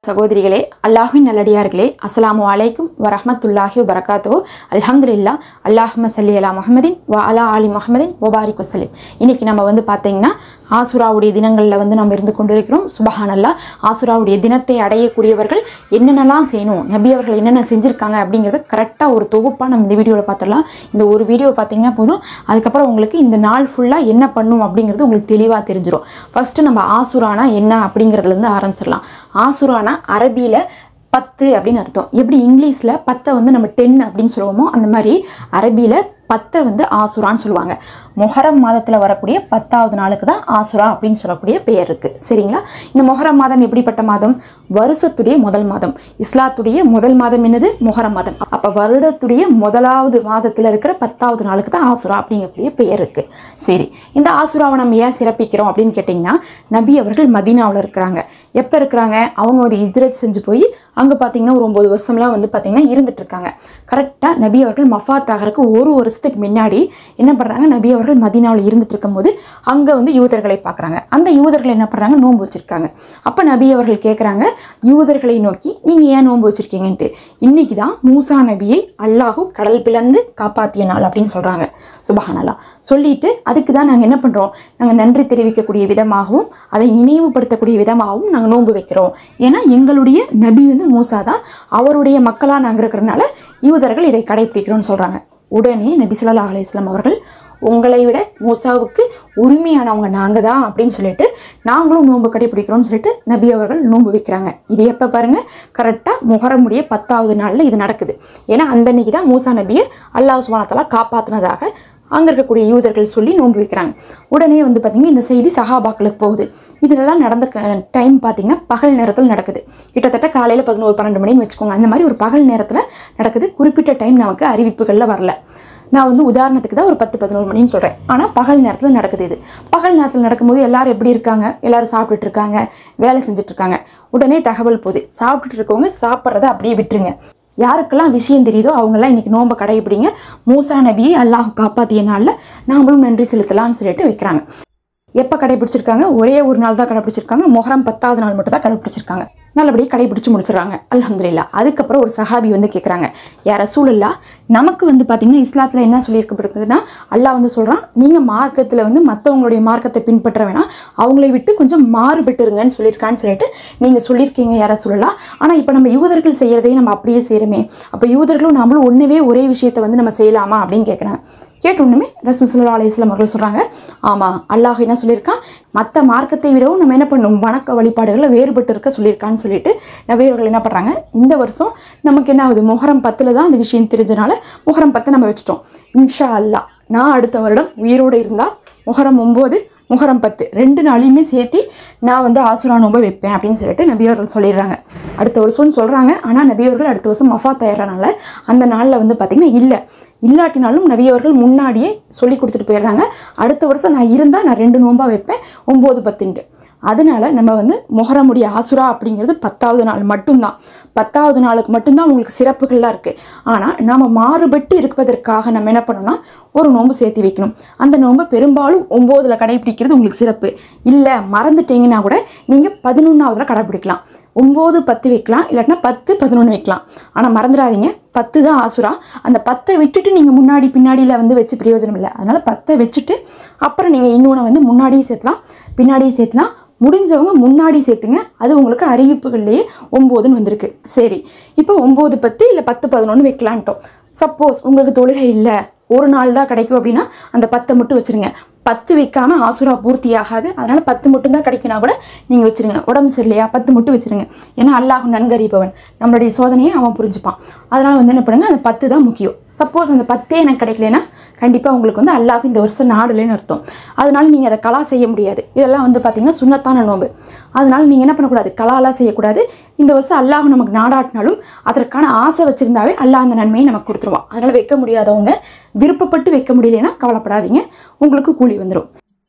சகோதரிகளே, அல்லாஹ்வின் நல்லடியார்களே, அஸ்ஸலாமு அலைக்கும் வரஹ்மத்துல்லாஹி வபரகாத்துஹு. அல்ஹம்துலில்லாஹ். அல்லாஹும்ம ஸல்லி அலா முஹம்மதின் வ அலா ஆலி முஹம்மதின் வபாரிக் வஸல்லிம். இன்னைக்கு நம்ம பார்த்தீங்கன்னா ஆசுராவுடைய தினங்களில் நம்ம இருந்து கொண்டிருக்கிறோம். சுபஹானல்லாஹ். ஆசுராவுடைய தினத்தை அடையக்கூடியவர்கள் என்னென்னலாம் செய்யணும், நபி அவர்கள் என்னென்ன செஞ்சுருக்காங்க அப்படிங்கிறது கரெக்டாக ஒரு தொகுப்பாக நம்ம இந்த வீடியோவில் பார்த்துடலாம். இந்த ஒரு வீடியோ பார்த்தீங்கன்னா போதும். அதுக்கப்புறம் உங்களுக்கு இந்த நாள் ஃபுல்லாக என்ன பண்ணும் அப்படிங்கிறது உங்களுக்கு தெளிவாக தெரிஞ்சிடும். ஃபஸ்ட்டு நம்ம ஆசுரானா என்ன அப்படிங்கிறதுலேருந்து ஆரம்பிச்சிடலாம். ஆசுரானா அரபியில் 10 அப்படின்னு அர்த்தம். எப்படி இங்கிலீஷில் 10 நம்ம 10 அப்படின்னு சொல்லுவோமோ அந்த மாதிரி அரபியில் 10 ஆசுரான்னு சொல்லுவாங்க. மொஹரம் மாதத்தில் வரக்கூடிய 10வது நாளுக்கு தான் ஆசுரா அப்படின்னு சொல்லக்கூடிய பெயர் இருக்குது. சரிங்களா? இந்த மொஹரம் மாதம் எப்படிப்பட்ட மாதம்? வருஷத்துடைய முதல் மாதம். இஸ்லாத்துடைய முதல் மாதம் என்னது? மொஹரம் மாதம். அப்போ வருடத்துடைய முதலாவது மாதத்தில் இருக்கிற 10வது நாளுக்கு தான் ஆசுரா அப்படிங்கக்கூடிய பெயர் இருக்குது. சரி, இந்த ஆசுராவை நம்ம ஏன் சிறப்பிக்கிறோம் அப்படின்னு கேட்டிங்கன்னா, நபி அவர்கள் மதீனாவில் இருக்கிறாங்க. எப்போ இருக்கிறாங்க? அவங்க ஹிஜ்ரத் செஞ்சு போய் அங்கே பார்த்தீங்கன்னா ஒரு 9 வருஷம்லாம் பார்த்தீங்கன்னா இருந்துட்டு இருக்காங்க. கரெக்டாக நபி அவர்கள் மஃபாத் ஆகிறதுக்கு ஒரு வருஷத்துக்கு முன்னாடி என்ன பண்ணுறாங்க? நபி அவர்கள் மதீனாவில் இருந்துட்டு இருக்கும்போது அங்கே யூதர்களை பார்க்குறாங்க. அந்த யூதர்கள் என்ன பண்ணுறாங்க? நோன்பு வச்சுருக்காங்க. அப்போ நபி அவர்கள் கேட்குறாங்க, யூதர்களை நோக்கி நீங்கள் ஏன் நோன்பு வச்சுருக்கீங்கன்ட்டு. இன்றைக்கி தான் மூசா நபியை அல்லாஹு கடல் பிளந்து காப்பாற்றிய நாள் அப்படின்னு சொல்கிறாங்க. சுபஹானல்லாஹ். சொல்லிட்டு அதுக்கு தான் நாங்கள் என்ன பண்ணுறோம்? நாங்கள் நன்றி தெரிவிக்கக்கூடிய விதமாகவும் அதை நினைவுபடுத்தக்கூடிய விதமாகவும் நாங்கள் நோன்பு வைக்கிறோம். ஏன்னா எங்களுடைய நபி மூசா தான், அவருடைய மக்களாக நாங்கள் இருக்கிறதுனால யூதர்கள் இதை கடைபிடிக்கிறோம்னு சொல்கிறாங்க. உடனே நபி ஸல்லல்லாஹு அலைஹி வஸல்லம் அவர்கள், உங்களை விட மூசாவுக்கு உரிமையானவங்க நாங்கள் தான் அப்படின்னு சொல்லிட்டு நாங்களும் நோன்பு கடைபிடிக்கிறோம்னு சொல்லிட்டு நபி அவர்கள் நோன்பு வைக்கிறாங்க. இது எப்போ பாருங்கள்? கரெக்டாக முஹர்ரமுடைய 10வது நாளில் இது நடக்குது. ஏன்னா அந்த அன்னைக்கு தான் மூசா நபியை அல்லாஹ் சுப்ஹானஹு வ தஆலா காப்பாற்றினதாக அங்கே இருக்கக்கூடிய யூதர்கள் சொல்லி நோன்பு வைக்கிறாங்க. உடனே பார்த்தீங்கன்னா இந்த செய்தி சஹாபாக்களுக்கு போகுது. இதெல்லாம் நடந்த டைம் பார்த்தீங்கன்னா பகல் நேரத்தில் நடக்குது. கிட்டத்தட்ட காலையில் 11-12 மணின்னு வச்சுக்கோங்க. அந்த மாதிரி ஒரு பகல் நேரத்தில் நடக்குது. குறிப்பிட்ட டைம் நமக்கு அறிவிப்புகளில் வரல. நான் உதாரணத்துக்கு தான் ஒரு 10-11 மணின்னு சொல்கிறேன். ஆனால் பகல் நேரத்தில் நடக்குது. இது பகல் நேரத்தில் நடக்கும்போது எல்லாரும் எப்படி இருக்காங்க? எல்லாரும் சாப்பிட்டுட்டு இருக்காங்க, வேலை செஞ்சுட்டு இருக்காங்க. உடனே தகவல் போகுது, சாப்பிட்டுட்டு இருக்கவங்க சாப்பிட்றத அப்படியே விட்டுருங்க. யாருக்கெல்லாம் விஷயம் தெரியுதோ அவங்கெல்லாம் இன்றைக்கி நோன்பை கடைபிடிங்க. மூசா நபியை அல்லாஹ் காப்பாற்றிய நாளில் நாமளும் நன்றி செலுத்தலாம்னு சொல்லிட்டு வைக்கிறாங்க. எப்போ கடைபிடிச்சிருக்காங்க? ஒரே ஒரு நாள் தான் கடைபிடிச்சிருக்காங்க. மொஹரம் 10வது நாள் மட்டும் தான் கடைபிடிச்சிருக்காங்க. நல்லபடியாக கடைபிடிச்சு முடிச்சிடறாங்க. அல்ஹம்துலில்லாஹ். அதுக்கப்புறம் ஒரு சஹாபி கேட்குறாங்க, யா ரசூலுல்லாஹ், நமக்கு பார்த்தீங்கன்னா இஸ்லாத்தில் என்ன சொல்லியிருக்கப்படுதுன்னா, அல்லாஹ் சொல்கிறான், நீங்கள் மார்க்கத்தில் மற்றவங்களுடைய மார்க்கத்தை பின்பற்ற வேணாம், அவங்களை விட்டு கொஞ்சம் மாறுபட்டுருங்கன்னு சொல்லியிருக்கான்னு சொல்லிட்டு நீங்கள் சொல்லியிருக்கீங்க யா ரசூலுல்லாஹ். ஆனால் இப்போ நம்ம யூதர்கள் செய்கிறதையும் நம்ம அப்படியே செய்கிறோமே, அப்போ யூதர்களும் நம்மளும் ஒரே விஷயத்தை நம்ம செய்யலாமா அப்படின்னு கேட்குறாங்க. கேட்டொன்னுமே ரசூல் ஸல்லல்லாஹு அலைஹி வஸல்லம் அவர்கள் சொல்கிறாங்க, ஆமாம், அல்லாஹ் என்ன சொல்லியிருக்கான்? மற்ற மார்க்கத்தை விடவும் நம்ம என்ன பண்ணணும்? வணக்க வழிபாடுகளை வேறுபட்டு இருக்க சொல்லியிருக்கான்னு சொல்லிட்டு நபி அவர்கள் என்ன பண்ணுறாங்க? இந்த வருஷம் நமக்கு என்ன ஆகுது? மொஹரம் 10 தான் அந்த விஷயம் தெரிஞ்சனால மொஹரம் 10 நம்ம வச்சுட்டோம். இன்ஷா அல்லாஹ் நான் அடுத்த வருடம் உயிரோடு இருந்தால் மொஹரம் 9, மொஹரம் 10 2 நாளையுமே சேர்த்து நான் ஆசுரா நோன்பை வைப்பேன் அப்படின்னு சொல்லிட்டு நபி அவர்கள் சொல்லிடுறாங்க. அடுத்த வருஷம்னு சொல்கிறாங்க. ஆனால் நபி அவர்கள் அடுத்த வருஷம் மஃபாத் ஆயிடுறனால அந்த நாளில் பார்த்திங்கன்னா இல்லாட்டினாலும் நபி அவர்கள் முன்னாடியே சொல்லி கொடுத்துட்டு போயிடுறாங்க. அடுத்த வருஷம் நான் இருந்தால் நான் 2 நோன்பா வைப்பேன், 9, 10. அதனால நம்ம மொஹரமுடைய ஆசுரா அப்படிங்கிறது 10வது நாள் மட்டும்தான். 10வது நாளுக்கு மட்டும்தான் உங்களுக்கு சிறப்புகள்லாம் இருக்குது. ஆனால் நம்ம மாறுபட்டு இருப்பதற்காக நம்ம என்ன பண்ணோம்னா ஒரு நோன்பு சேர்த்து வைக்கணும். அந்த நோன்பை பெரும்பாலும் 9ல் கடைபிடிக்கிறது உங்களுக்கு சிறப்பு. இல்லை மறந்துட்டீங்கன்னா கூட நீங்கள் 11ஆவதுல கடைபிடிக்கலாம். 9, 10 வைக்கலாம், இல்லாட்டினா 10, 11 வைக்கலாம். ஆனால் மறந்துடாதீங்க, 10 தான் ஆசுரா. அந்த 10 விட்டுட்டு நீங்கள் முன்னாடி பின்னாடியில் வச்சு பிரயோஜனம் இல்லை. அதனால் 10 வச்சுட்டு அப்புறம் நீங்கள் இன்னொன்று முன்னாடியே சேர்த்துலாம், பின்னாடியே சேர்த்துலாம். முடிஞ்சவங்க முன்னாடி சேர்த்துங்க. அது உங்களுக்கு அறிவிப்புகள்லேயே 9ன்னு வந்திருக்கு. சரி, இப்போ 9, 10 இல்லை 10, 11 வைக்கலான்ட்டோம். சப்போஸ் உங்களுக்கு தொழுகை இல்லை, ஒரு நாள் தான் கிடைக்கும் அப்படின்னா அந்த 10 மட்டும் வச்சுருங்க. 10 வைக்காமல் ஆசுரா பூர்த்தி ஆகாது. அதனால் 10 மட்டும் தான் கிடைக்குன்னா கூட நீங்கள் வச்சுருங்க. உடம்பு சரியில்லையா? 10 மட்டும் வச்சுருங்க. ஏன்னா அல்லாஹ் நன்கறிபவன், நம்மளுடைய சோதனையை அவன் புரிஞ்சுப்பான். அதனால் என்ன பண்ணுங்க, அந்த 10 தான் முக்கியம். சப்போஸ் அந்த 10 எனக்கு கிடைக்கலனா கண்டிப்பாக உங்களுக்கு அல்லாஹ் இந்த வருஷம் நாடுலேன்னு அர்த்தம். அதனால் நீங்கள் அதை கலா செய்ய முடியாது. இதெல்லாம் பார்த்தீங்கன்னா சுன்னத்தான நோன்பு. அதனால் நீங்கள் என்ன பண்ணக்கூடாது? கலாலாம் செய்யக்கூடாது. இந்த வருஷம் அல்லாஹ் நமக்கு நாடாட்டினாலும் அதற்கான ஆசை வச்சுருந்தாவே அல்லாஹ் அந்த நன்மையை நமக்கு கொடுத்துருவான். அதனால் வைக்க முடியாதவங்க விருப்பப்பட்டு வைக்க முடியலைன்னா கவலைப்படாதீங்க, உங்களுக்கு கூலி வந்துடும்.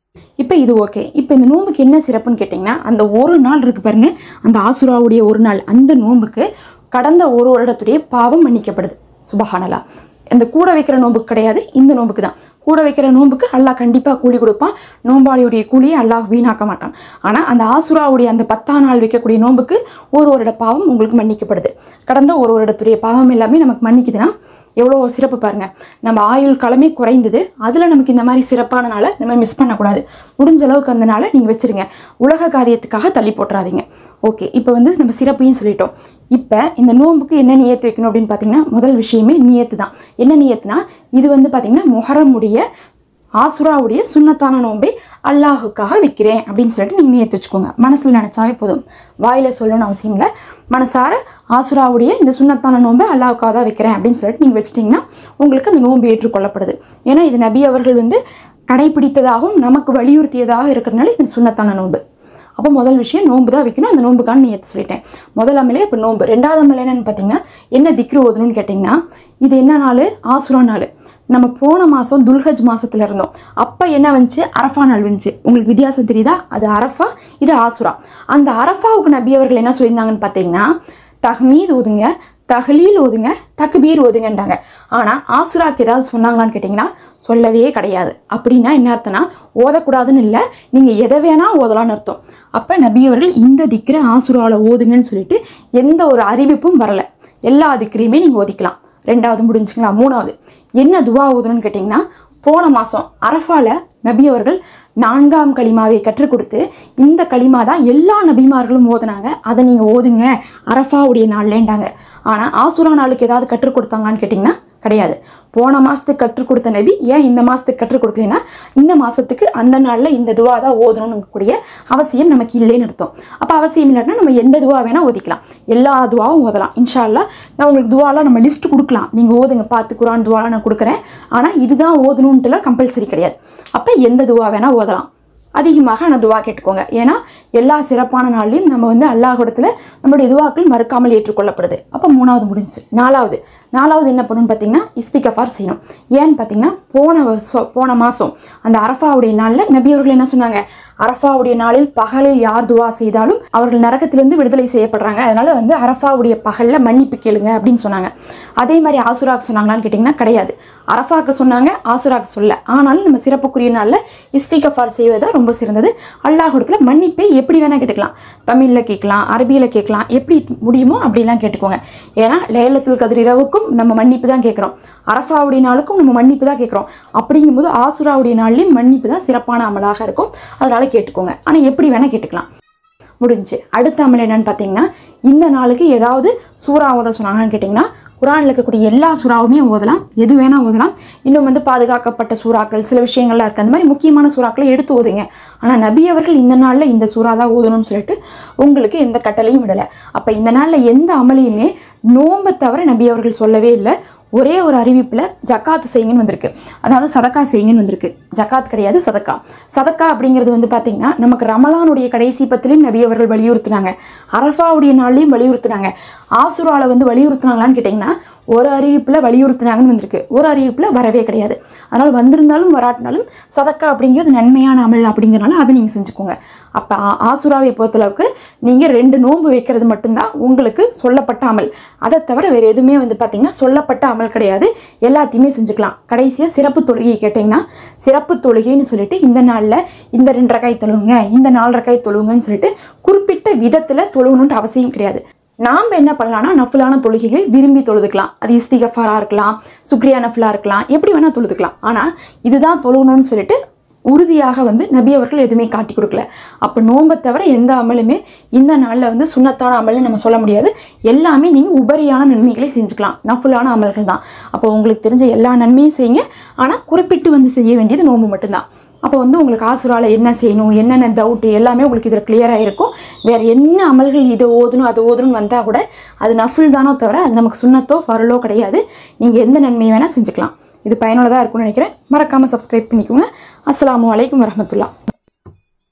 இப்போ இது ஓகே. இப்போ இந்த நோம்புக்கு என்ன சிறப்புன்னு கேட்டிங்கன்னா, அந்த ஒரு நாள் இருக்குது பாருங்க, அந்த ஆசுராவுடைய ஒரு நாள், அந்த நோம்புக்கு கடந்த ஒரு வருடத்துடைய பாவம் மன்னிக்கப்படுது. சுபஹானல்லாஹ். அந்த கூட வைக்கிற நோம்புக்கு கிடையாது, இந்த நோம்புக்கு தான். கூட வைக்கிற நோம்புக்கு அல்லாஹ் கண்டிப்பாக கூலி கொடுப்பான். நோம்பாளியுடைய கூலியை அல்லாஹ் வீணாக்க மாட்டான். ஆனால் அந்த ஆசுராவுடைய அந்த 10ஆம் நாள் வைக்கக்கூடிய நோம்புக்கு ஒரு வருட பாவம் உங்களுக்கு மன்னிக்கப்படுது. கடந்த ஒரு வருடத்துடைய பாவம் எல்லாமே நமக்கு மன்னிக்குதுன்னா எவ்வளோ சிறப்பு பாருங்கள். நம்ம ஆயுள் காலமே குறைந்தது, அதில் நமக்கு இந்த மாதிரி சிறப்பான நாளை நம்ம மிஸ் பண்ணக்கூடாது. முடிஞ்ச அளவுக்கு அந்த நாளை நீங்கள் வச்சுருங்க. உலக காரியத்துக்காக தள்ளி போட்டுறாதீங்க. ஓகே, இப்போ வந்து நம்ம சிறப்பையும் சொல்லிட்டோம். இப்போ இந்த நோம்புக்கு என்ன நியத்து வைக்கணும் அப்படின்னு பார்த்தீங்கன்னா, முதல் விஷயமே நியத்து தான். என்ன நியத்துனா, இது வந்து பார்த்தீங்கன்னா முஹர்ரமுடைய ஆசுராவுடைய சுன்னத்தான நோம்பை அல்லாஹுக்காக வைக்கிறேன் அப்படின்னு சொல்லிட்டு நீங்கள் நியத்து வச்சுக்கோங்க. மனசில் நினச்சாவே போதும், வாயில் சொல்லணும்னு அவசியம் இல்லை. மனசார ஆசுராவுடைய இந்த சுன்னத்தான நோம்பை அல்லாஹுக்காக தான் வைக்கிறேன் அப்படின்னு சொல்லிட்டு நீங்கள் வச்சிட்டிங்கன்னா உங்களுக்கு அந்த நோம்பு ஏற்றுக்கொள்ளப்படுது. ஏன்னா இது நபி அவர்கள் வந்து கடைபிடித்ததாகவும் நமக்கு வலியுறுத்தியதாக இருக்கிறதுனால இது சுன்னத்தான நோம்பு. அப்போ முதல் விஷயம் நோம்பு தான் வைக்கணும். அந்த நோம்புக்கான நியத்து சொல்லிட்டேன். முதல் அமலே இப்போ நோம்பு. ரெண்டாவது அமலே என்னன்னு பார்த்தீங்கன்னா, என்ன திக்ரு ஓதணும்னு கேட்டிங்கன்னா, இது என்ன நாள்? ஆசுரா நாள். நம்ம போன மாதம் துல்ஹஜ் மாதத்தில் இருந்தோம். அப்போ என்ன வந்துச்சு? அரஃபா நாள் வந்துச்சு. உங்களுக்கு வித்தியாசம் தெரியுதா? அது அரஃபா, இது ஆசுரா. அந்த அரஃபாவுக்கு நபி அவர்கள் என்ன சொல்லியிருந்தாங்கன்னு பார்த்தீங்கன்னா, தஹ்மீத் ஓதுங்க, தஹ்லீல் ஓதுங்க, தக்பீர் ஓதுங்கன்றாங்க. ஆனால் ஆசுராக்கு ஏதாவது சொன்னாங்களான்னு கேட்டிங்கன்னா சொல்லவே கிடையாது. அப்படின்னா என்ன அர்த்தம்னா, ஓதக்கூடாதுன்னு இல்லை, நீங்கள் எதை வேணால் ஓதலான்னு அர்த்தம். அப்போ நபியவர்கள் இந்த திக்ரை ஆசுராவில் ஓதுங்கன்னு சொல்லிட்டு எந்த ஒரு அறிவிப்பும் வரலை. எல்லா திக்ரையுமே நீங்கள் ஓதிக்கலாம். ரெண்டாவது முடிஞ்சுங்களா? மூணாவது என்ன துவா ஓதணும்னு கேட்டிங்கன்னா, போன மாதம் அரஃபால நபி அவர்கள் 4ஆம் கலிமாவை கற்றுக் கொடுத்து இந்த கலிமா தான் எல்லா நபிமார்களும் ஓதுனாங்க, அதை நீங்கள் ஓதுங்க அரஃபாவுடைய நாள்லேண்டாங்க. ஆனால் ஆசுரா நாளுக்கு ஏதாவது கற்றுக் கொடுத்தாங்கன்னு கேட்டிங்கன்னா கிடையாது. போன மாதத்துக்கு கற்றுக் கொடுத்த நபி ஏன் இந்த மாதத்துக்கு கற்றுக் கொடுக்கலன்னா, இந்த மாதத்துக்கு அந்த நாளில் இந்த துவா தான் ஓதணும்னு கூடிய அவசியம் நமக்கு இல்லைன்னு அர்த்தம். அப்போ அவசியம் இல்லைன்னா நம்ம எந்த துவா வேணால் ஓதிக்கலாம், எல்லா துவாவும் ஓதலாம். இன்ஷா அல்லாஹ் நான் உங்களுக்கு துவாலாம் நம்ம லிஸ்ட் கொடுக்கலாம், நீங்கள் ஓதுங்க, பார்த்து குரான் துவாலாம் நான் கொடுக்குறேன். ஆனால் இதுதான் ஓதணுன்ட்டுலாம் கம்பல்சரி கிடையாது. அப்போ எந்த துவா வேணால் ஓதலாம். அதிகமாக நான் துவா கேட்டுக்கோங்க. ஏன்னா எல்லா சிறப்பான நாள்லையும் நம்ம வந்து அல்லாஹ்விடத்தில் நம்மளுடைய துவாக்கள் மறுக்காமல் ஏற்றுக்கொள்ளப்படுது. அப்போ மூணாவது முடிஞ்சு. நாலாவது என்ன பண்ணணும்னு பார்த்தீங்கன்னா, இஸ்திகஃபார் செய்யணும். ஏன்னு பார்த்தீங்கன்னா, போன மாதம் அந்த அரஃபாவுடைய நாளில் நபி அவர்கள் என்ன சொன்னாங்க? அரஃபாவுடைய நாளில் பகலில் யார் துவா செய்தாலும் அவர்கள் நரகத்திலிருந்து விடுதலை செய்யப்படுறாங்க. அதனால வந்து அரஃபாவுடைய பகலில் மன்னிப்பு கேளுங்க அப்படின்னு சொன்னாங்க. அதே மாதிரி ஆசுராக்கு சொன்னாங்களான்னு கேட்டிங்கன்னா கிடையாது. அரஃபாக்கு சொன்னாங்க, ஆசுராக்கு சொல்ல. ஆனாலும் நம்ம சிறப்புக்குரிய நாளில் இஸ்திகஃபார் செய்வதா ரொம்ப சிறந்தது. அல்லாஹ்விடத்துல மன்னிப்பை எப்படி வேணால் கேட்டுக்கலாம். தமிழில் கேட்கலாம், அரபியில் கேட்கலாம், எப்படி முடியுமோ அப்படிலாம் கேட்டுக்கோங்க. ஏன்னா லைலத்துல் கத்ர் இரவுக்கும் நம்ம மன்னிப்பு தான் கேட்குறோம், அரஃபாவுடைய நாளுக்கும் நம்ம மன்னிப்பு தான் கேட்குறோம். அப்படிங்கும்போது ஆசுராவுடைய நாள்லையும் மன்னிப்பு தான் சிறப்பான அமலாக இருக்கும். அதனால கேட்டுக்கோங்க. ஆனால் எப்படி வேணால் கேட்டுக்கலாம். முடிஞ்சு. அடுத்த அமல் என்னன்னு பார்த்தீங்கன்னா, இந்த நாளுக்கு ஏதாவது சூறா ஓத சொன்னாங்கன்னு கேட்டிங்கன்னா, குரானில் இருக்கக்கூடிய எல்லா சூறாவுமே ஓதலாம், எது வேணால் ஓதலாம். இன்னும் வந்து பாதுகாக்கப்பட்ட சூறாக்கள் சில விஷயங்கள்லாம் இருக்குது, அந்த மாதிரி முக்கியமான சூறாக்களை எடுத்து ஓதுங்க. ஆனால் நபி அவர்கள் இந்த நாளில் இந்த சூறா தான் ஓதணும்னு சொல்லிட்டு உங்களுக்கு எந்த கட்டளையும் விடலை. அப்போ இந்த நாளில் எந்த அமலையுமே நோன்பை தவிர நபி அவர்கள் சொல்லவே இல்லை. ஒரே ஒரு அறிவிப்பில் ஜக்காத்து செய்யுங்கன்னு வந்திருக்கு, அதாவது சதக்கா செய்யுங்கன்னு வந்திருக்கு. ஜக்காத் கிடையாது, சதக்கா. சதக்கா அப்படிங்கிறது வந்து பார்த்திங்கன்னா, நமக்கு ரமலானுடைய கடைசி பத்திலையும் நபி அவர்கள் வலியுறுத்தினாங்க, அரஃபாவுடைய நாள்லையும் வலியுறுத்தினாங்க. ஆசுராவில் வந்து வலியுறுத்தினாங்களான்னு கேட்டிங்கன்னா ஒரு அறிவிப்பில் வலியுறுத்தினாங்கன்னு வந்திருக்கு, ஒரு அறிவிப்பில் வரவே கிடையாது. அதனால் வந்திருந்தாலும் வராட்டினாலும் சதக்கா அப்படிங்கிறது நன்மையான அமல் அப்படிங்கிறனால அதை நீங்கள் செஞ்சுக்கோங்க. அப்போ ஆசுராவை பொறுத்தளவுக்கு நீங்கள் 2 நோன்பு வைக்கிறது மட்டும்தான் உங்களுக்கு சொல்லப்பட்ட அமல். அதை தவிர வேறு எதுவுமே வந்து பார்த்திங்கன்னா சொல்லப்பட்ட அமல் கிடையாது. எல்லாத்தையுமே செஞ்சுக்கலாம். கடைசியாக சிறப்பு தொழுகை கேட்டிங்கன்னா, சிறப்பு தொழுகைன்னு சொல்லிட்டு இந்த நாளில் இந்த 2 ரக்காய் தொழுவுங்க, இந்த 4 ரக்காய் தொழுவுங்கன்னு சொல்லிட்டு குறிப்பிட்ட விதத்தில் தொழுகணுன்ட்டு அவசியம் கிடையாது. நாம் என்ன பண்ணலாம்னா, நஃபிலான தொழுகைகளை விரும்பி தொழுதுக்கலாம். அது இஸ்திகஃபாராக இருக்கலாம், சுக்ரியா நஃபிலாக இருக்கலாம், எப்படி வேணால் தொழுதுக்கலாம். ஆனால் இதுதான் தொழுகணும்னு சொல்லிட்டு உறுதியாக வந்து நபி அவர்கள் எதுவுமே காட்டி கொடுக்கல. அப்போ நோன்பை தவிர எந்த அமலுமே இந்த நாளில் வந்து சுன்னத்தான அமல்னு நம்ம சொல்ல முடியாது. எல்லாமே நீங்கள் உபரியான நன்மைகளை செஞ்சுக்கலாம், நஃபிலான அமல்கள் தான். அப்போ உங்களுக்கு தெரிஞ்ச எல்லா நன்மையும் செய்யுங்க. ஆனால் குறிப்பிட்டு வந்து செய்ய வேண்டியது நோன்பு மட்டும்தான். அப்போ வந்து உங்களுக்கு ஆசுராவில் என்ன செய்யணும், என்னென்ன டவுட்டு எல்லாமே உங்களுக்கு இதில் கிளியராக இருக்கும். வேறு என்ன அமல்கள் இதை ஓதணும் அது ஓதணும்னு வந்தால் கூட அது நஃபில் தானோ தவிர அது நமக்கு சுன்னத்தோ ஃபரலோ கிடையாது. நீங்கள் எந்த நன்மையை வேணால் செஞ்சுக்கலாம். இது பயனுள்ளதாக இருக்கும்னு நினைக்கிறேன். மறக்காமல் சப்ஸ்கிரைப் பண்ணிக்கோங்க. அஸ்ஸலாமு அலைக்கும் வரஹ்மத்துல்லாஹ்.